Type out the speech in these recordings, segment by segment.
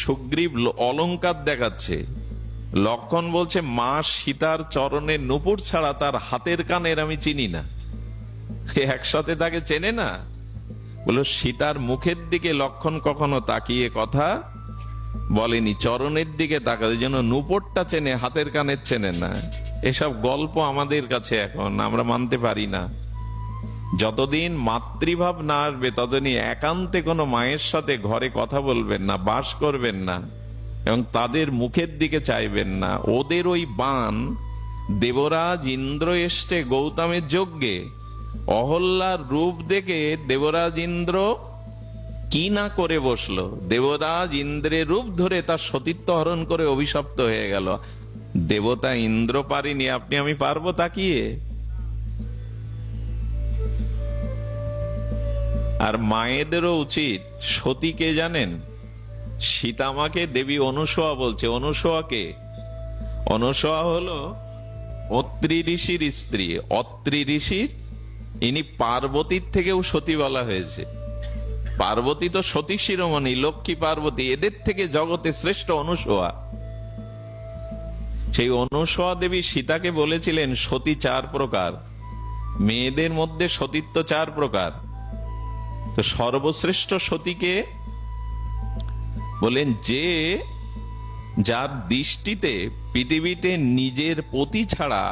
সুগ্রীব অলংকার দেখাচ্ছে, লক্ষণ বলছে মা সীতার চরণে নূপুর ছাড়া তার হাতের কানের আমি চিনি না। একসাথে তাকে চেনে না? বলো সীতার মুখের দিকে লক্ষণ কখনো তাকিয়ে কথা বলেনি, চরণের দিকে তাকাতে যেন নূপুরটা চেনে, হাতের কানের চেনে না। এসব গল্প আমাদের কাছে এখন আমরা মানতে পারি না। যতদিন মাতৃভাব না আসবে ততদিন একান্তে কোনো মায়ের সাথে ঘরে কথা বলবেন না, বাস করবেন না এবং তাদের মুখের দিকে চাইবেন না। ওদের ওই বাণ, দেবরাজ ইন্দ্র এসছে গৌতমের যজ্ঞে, অহল্যার রূপ দেখে দেবরাজ ইন্দ্র কি না করে বসলো। দেবরাজ ইন্দ্রের রূপ ধরে তার সতীত্ব হরণ করে অভিশপ্ত হয়ে গেল। দেবতা ইন্দ্র পারিনি, আপনি আমি পারবো তাকিয়ে? আর মায়েদেরও উচিত, সতীকে জানেন? সীতামাকে দেবী অনুসয়া বলছে। অনুসয়াকে, অনুসয়া হলো অত্রি ঋষির স্ত্রী। অত্রি ঋষির, ইনি পার্বতীর থেকেও সতী বলা হয়েছে। পার্বতী তো সতী শিরোমণি, লক্ষ্মী পার্বতী, এদের থেকে জগতে শ্রেষ্ঠ অনুসয়া। সেই অনুসয়া দেবী সীতাকে বলেছিলেন সতী 4 প্রকার, মেয়েদের মধ্যে সতীত্ব 4 প্রকার। তো সর্বশ্রেষ্ঠ সতীকে বলেন যে যার দৃষ্টিতে পৃথিবীতে নিজের পতি ছাড়া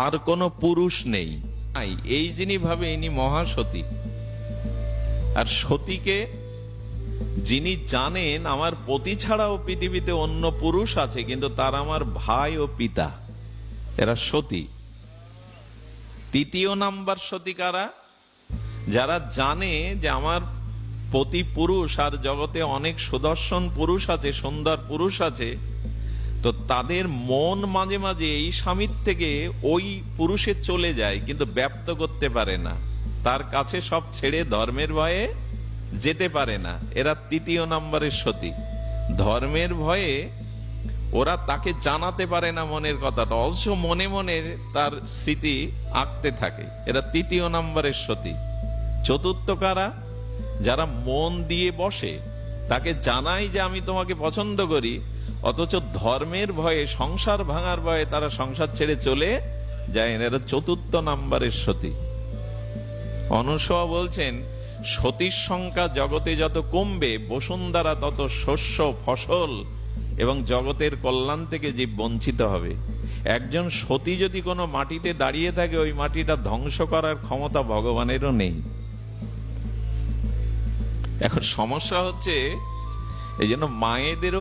আর কোনো পুরুষ নেই, এই যিনি ভাবে ইনি মহাসতী। আর সতীকে যিনি জানেন আমার পতি ছাড়াও পৃথিবীতে অন্য পুরুষ আছে, কিন্তু তার আমার ভাই ও পিতা, এরা সতী। 3য় নাম্বার সতী কারা? যারা জানে যে আমার পতি পুরুষ আর জগতে অনেক সুদর্শন পুরুষ আছে, সুন্দর পুরুষ আছে, তো তাদের মন মাঝে মাঝে এই স্বামীর থেকে ওই পুরুষে চলে যায়, কিন্তু ব্যক্ত করতে পারে না, তার কাছে সব ছেড়ে ধর্মের ভয়ে যেতে পারে না। এরা 3য় নাম্বারের সতী। ধর্মের ভয়ে ওরা তাকে জানাতে পারে না মনের কথাটা, অবশ্য মনে মনে তার স্মৃতি আঁকতে থাকে। এরা 3য় নাম্বারের সতী। 4র্থ কারা? যারা মন দিয়ে বসে, তাকে জানাই যে আমি তোমাকে পছন্দ করি, অথচ ধর্মের ভয়ে, সংসার ভাঙার ভয়ে তারা সংসার ছেড়ে চলে যায়। এরা 4র্থ নাম্বারের সতী। অনুসয়া বলছেন সতীর সংখ্যা জগতে যত কমবে, বসুন্ধরা তত শস্য, ফসল এবং জগতের কল্যাণ থেকে জীব বঞ্চিত হবে। একজন সতী যদি কোনো মাটিতে দাঁড়িয়ে থাকে, ওই মাটিটা ধ্বংস করার ক্ষমতা ভগবানেরও নেই। এখন সমস্যা হচ্ছে এই জন্য মায়েদেরও